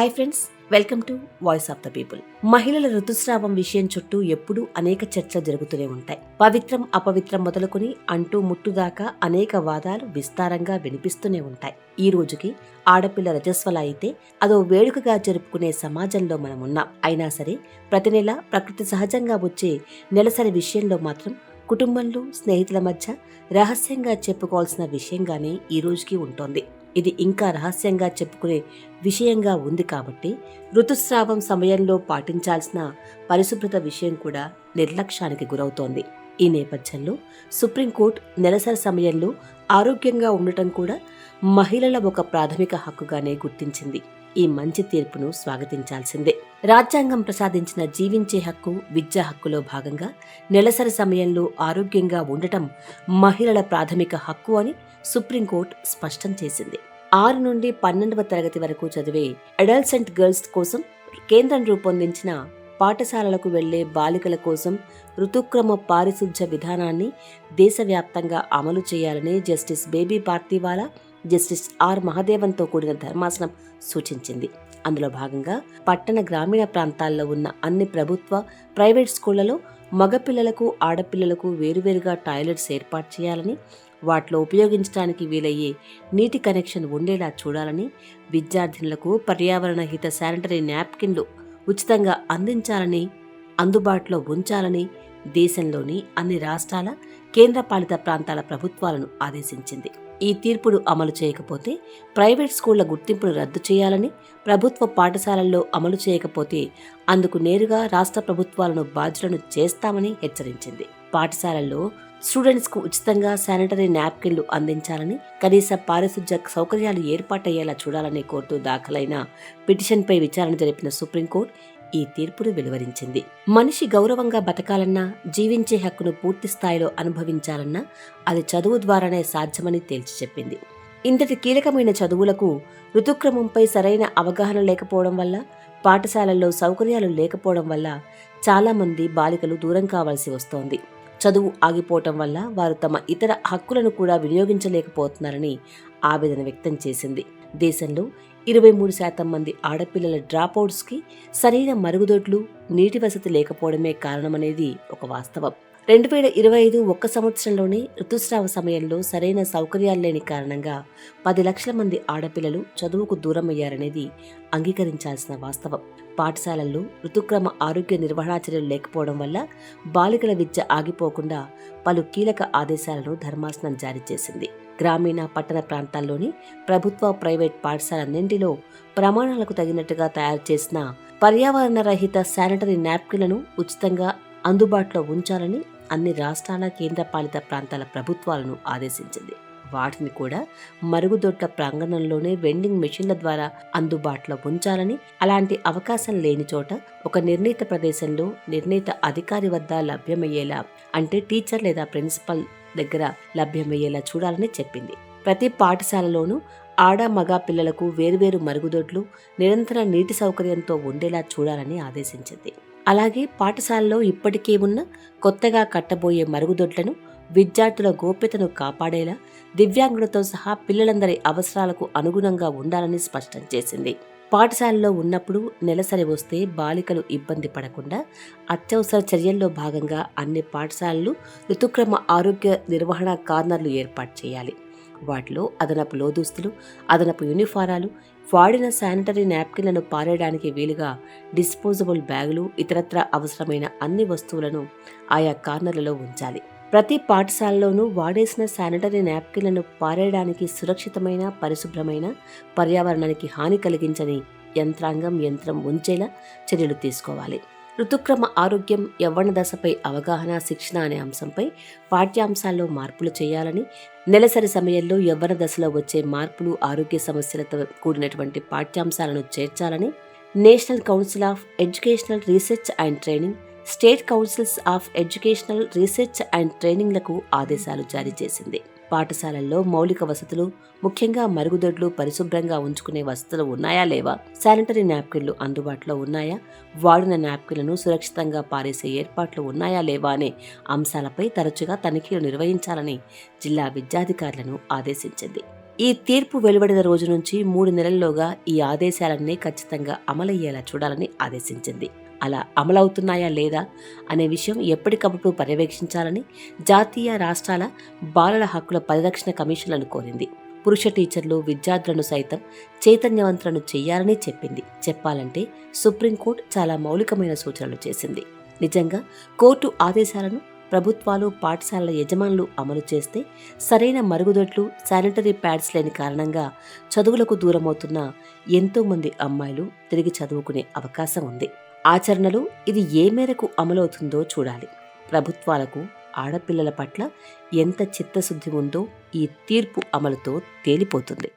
Hi friends, welcome to voice of the people. మహిళల ఋతుస్రావం విషయం చుట్టూ ఎప్పుడూ అనేక చర్చలు జరుగుతూనే ఉంటాయి. పవిత్రం అపవిత్రం మొదలుకొని అంటూ ముట్టు దాకా అనేక వాదాలు విస్తారంగా వినిపిస్తూనే ఉంటాయి. ఈ రోజుకి ఆడపిల్ల రజస్వల అయితే అదో వేడుకగా జరుపుకునే సమాజంలో మనమున్నాం. అయినా సరే ప్రతి నెల ప్రకృతి సహజంగా వచ్చే నెలసరి విషయంలో మాత్రం కుటుంబంలో స్నేహితుల మధ్య రహస్యంగా చెప్పుకోవాల్సిన విషయంగానే ఈ రోజుకి ఉంటోంది. ఇది ఇంకా రహస్యంగా చెప్పుకునే విషయంగా ఉంది కాబట్టి ఋతుస్రావం సమయంలో పాటించాల్సిన పరిశుభ్రత విషయం కూడా నిర్లక్ష్యానికి గురవుతోంది. ఈ నేపథ్యంలో సుప్రీంకోర్టు నెలసరి సమయంలో ఆరోగ్యంగా ఉండటం కూడా మహిళల ఒక ప్రాథమిక హక్కుగానే గుర్తించింది. ఈ మంచి తీర్పును స్వాగతించాల్సిందే. రాజ్యాంగం ప్రసాదించిన జీవించే హక్కు, విద్యా హక్కులో భాగంగా నెలసరి సమయంలో ఆరోగ్యంగా ఉండటం మహిళల ప్రాథమిక హక్కు అని సుప్రీంకోర్టు స్పష్టం చేసింది. 6 నుండి 12వ తరగతి వరకు చదివే అడల్సెంట్ గర్ల్స్ కోసం కేంద్రం రూపొందించిన పాఠశాలలకు వెళ్లే బాలికల కోసం ఋతుక్రమ పారిశుధ్య విధానాన్ని దేశవ్యాప్తంగా అమలు చేయాలని జస్టిస్ బేబీ పార్తీవాలా, జస్టిస్ ఆర్ మహదేవన్తో కూడిన ధర్మాసనం సూచించింది. అందులో భాగంగా పట్టణ గ్రామీణ ప్రాంతాల్లో ఉన్న అన్ని ప్రభుత్వ, ప్రైవేట్ స్కూళ్లలో మగపిల్లలకు, ఆడపిల్లలకు వేరువేరుగా టాయిలెట్స్ ఏర్పాటు చేయాలని, వాటిలో ఉపయోగించడానికి వీలయ్యే నీటి కనెక్షన్ ఉండేలా చూడాలని, విద్యార్థినులకు పర్యావరణ హిత శానిటరీ నాప్కిన్లు ఉచితంగా అందించాలని, అందుబాటులో ఉంచాలని దేశంలోని అన్ని రాష్ట్రాల, కేంద్రపాలిత ప్రాంతాల ప్రభుత్వాలను ఆదేశించింది. ఈ తీర్పును అమలు చేయకపోతే ప్రైవేట్ స్కూళ్ల గుర్తింపును రద్దు చేయాలని, ప్రభుత్వ పాఠశాలల్లో అమలు చేయకపోతే అందుకు నేరుగా రాష్ట్ర ప్రభుత్వాలను బాధ్యులను చేస్తామని హెచ్చరించింది. పాఠశాలల్లో స్టూడెంట్స్కు ఉచితంగా శానిటరీ నాప్కిన్లు అందించాలని, కనీస పారిశుధ్య సౌకర్యాలు ఏర్పాటయ్యేలా చూడాలని కోరుతూ దాఖలైన పిటిషన్పై విచారణ జరిపిన సుప్రీంకోర్టు ఈ తీర్పును వెలువరించింది. మనిషి గౌరవంగా బతకాలన్నా, జీవించే హక్కును పూర్తి స్థాయిలో అనుభవించాలన్నా అది చదువు ద్వారానే సాధ్యమని తేల్చి చెప్పింది. ఇంతటి కీలకమైన చదువులకు ఋతుక్రమంపై సరైన అవగాహన లేకపోవడం వల్ల, పాఠశాలల్లో సౌకర్యాలు లేకపోవడం వల్ల చాలా మంది బాలికలు దూరం కావాల్సి వస్తోంది. చదువు ఆగిపోవటం వల్ల వారు తమ ఇతర హక్కులను కూడా వినియోగించలేకపోతున్నారని ఆవేదన వ్యక్తం చేసింది. దేశంలో 23% మంది ఆడపిల్లల డ్రాపౌట్స్కి సరైన మరుగుదొడ్లు, నీటి వసతి లేకపోవడమే కారణమనేది ఒక వాస్తవం. 2025 ఒక్క సంవత్సరంలోనే ఋతుస్రావ సమయంలో సరైన సౌకర్యాలు లేని కారణంగా 10 లక్షల మంది ఆడపిల్లలు చదువుకు దూరమయ్యారనేది అంగీకరించాల్సిన వాస్తవం. పాఠశాలల్లో ఋతుక్రమ ఆరోగ్య నిర్వహణా చర్యలు లేకపోవడం వల్ల బాలికల విద్య ఆగిపోకుండా పలు కీలక ఆదేశాలను ధర్మాసనం జారీ చేసింది. గ్రామీణ, పట్టణ ప్రాంతాల్లోని ప్రభుత్వ, ప్రైవేట్ పాఠశాలన్నింటిలో ప్రమాణాలకు తగినట్టుగా తయారు చేసిన పర్యావరణ రహిత శానిటరీ నాప్కిన్లను ఉచితంగా అందుబాటులో ఉంచాలని అన్ని రాష్ట్రాల, కేంద్రపాలిత ప్రాంతాల ప్రభుత్వాలను ఆదేశించింది. వాటిని కూడా మరుగుదొడ్ల ప్రాంగణంలోనే వెండింగ్ మెషిన్ల ద్వారా అందుబాటులో ఉంచాలని, అలాంటి అవకాశం లేని చోట ఒక నిర్ణీత ప్రదేశంలో నిర్ణీత అధికారి వద్ద లభ్యమయ్యేలా, అంటే టీచర్ లేదా ప్రిన్సిపల్ దగ్గర లభ్యమయ్యేలా చూడాలని చెప్పింది. ప్రతి పాఠశాలలోనూ ఆడ, మగ పిల్లలకు వేర్వేరు మరుగుదొడ్లు, నిరంతర నీటి సౌకర్యంతో ఉండేలా చూడాలని ఆదేశించింది. అలాగే పాఠశాలలో ఇప్పటికే ఉన్న, కొత్తగా కట్టబోయే మరుగుదొడ్లను విద్యార్థుల గోప్యతను కాపాడేలా దివ్యాంగులతో సహా పిల్లలందరి అవసరాలకు అనుగుణంగా ఉండాలని స్పష్టం చేసింది. పాఠశాలలో ఉన్నప్పుడు నెలసరి వస్తే బాలికలు ఇబ్బంది పడకుండా అత్యవసర చర్యల్లో భాగంగా అన్ని పాఠశాలలు ఋతుక్రమ ఆరోగ్య నిర్వహణ కార్నర్లు ఏర్పాటు చేయాలి. వాటిలో అదనపు లోదుస్తులు, అదనపు యూనిఫారాలు, వాడిన శానిటరీ నాప్కిన్లను పారేయడానికి వీలుగా డిస్పోజబుల్ బ్యాగులు, ఇతరత్రా అవసరమైన అన్ని వస్తువులను ఆయా కార్నర్లలో ఉంచాలి. ప్రతి పాఠశాలలోనూ వాడేసిన శానిటరీ నాప్కిన్లను పారేయడానికి సురక్షితమైన, పరిశుభ్రమైన, పర్యావరణానికి హాని కలిగించని యంత్రం ఉంచేలా చర్యలు తీసుకోవాలి. ఋతుక్రమ ఆరోగ్యం, యవ్వన దశపై అవగాహన, శిక్షణ అనే అంశంపై పాఠ్యాంశాల్లో మార్పులు చేయాలని, నెలసరి సమయంలో యవ్వన దశలో వచ్చే మార్పులు, ఆరోగ్య సమస్యలతో కూడినటువంటి పాఠ్యాంశాలను చేర్చాలని National Council of Educational Research and Training, State Councils of Educational Research and ట్రైనింగ్లకు ఆదేశాలు జారీ చేసింది. పాఠశాలల్లో మౌలిక వసతులు, ముఖ్యంగా మరుగుదొడ్లు పరిశుభ్రంగా ఉంచుకునే వసతులు ఉన్నాయా లేవా, శానిటరీ నాప్కిన్లు అందుబాటులో ఉన్నాయా, వాడిన నాప్కిన్లను సురక్షితంగా పారేసే ఏర్పాట్లు ఉన్నాయా లేవా అనే అంశాలపై తరచుగా తనిఖీలు నిర్వహించాలని జిల్లా విద్యాధికారులను ఆదేశించింది. ఈ తీర్పు వెలువడిన రోజు నుంచి 3 నెలల్లోగా ఈ ఆదేశాలన్నీ ఖచ్చితంగా అమలయ్యేలా చూడాలని ఆదేశించింది. అలా అమలవుతున్నాయా లేదా అనే విషయం ఎప్పటికప్పుడు పర్యవేక్షించాలని జాతీయ, రాష్ట్రాల బాలల హక్కుల పరిరక్షణ కమిషన్లను కోరింది. పురుష టీచర్లు, విద్యార్థులను సైతం చైతన్యవంతులను చెయ్యాలని చెప్పింది. చెప్పాలంటే సుప్రీంకోర్టు చాలా మౌలికమైన సూచనలు చేసింది. నిజంగా కోర్టు ఆదేశాలను ప్రభుత్వాలు, పాఠశాలల యజమానులు అమలు చేస్తే సరైన మరుగుదొడ్లు, శానిటరీ ప్యాడ్స్ లేని కారణంగా చదువులకు దూరమవుతున్న ఎంతో మంది అమ్మాయిలు తిరిగి చదువుకునే అవకాశం ఉంది. ఆచరణలో ఇది ఏ మేరకు అమలవుతుందో చూడాలి. ప్రభుత్వాలకు ఆడపిల్లల పట్ల ఎంత చిత్తశుద్ధి ఉందో ఈ తీర్పు అమలుతో తేలిపోతుంది.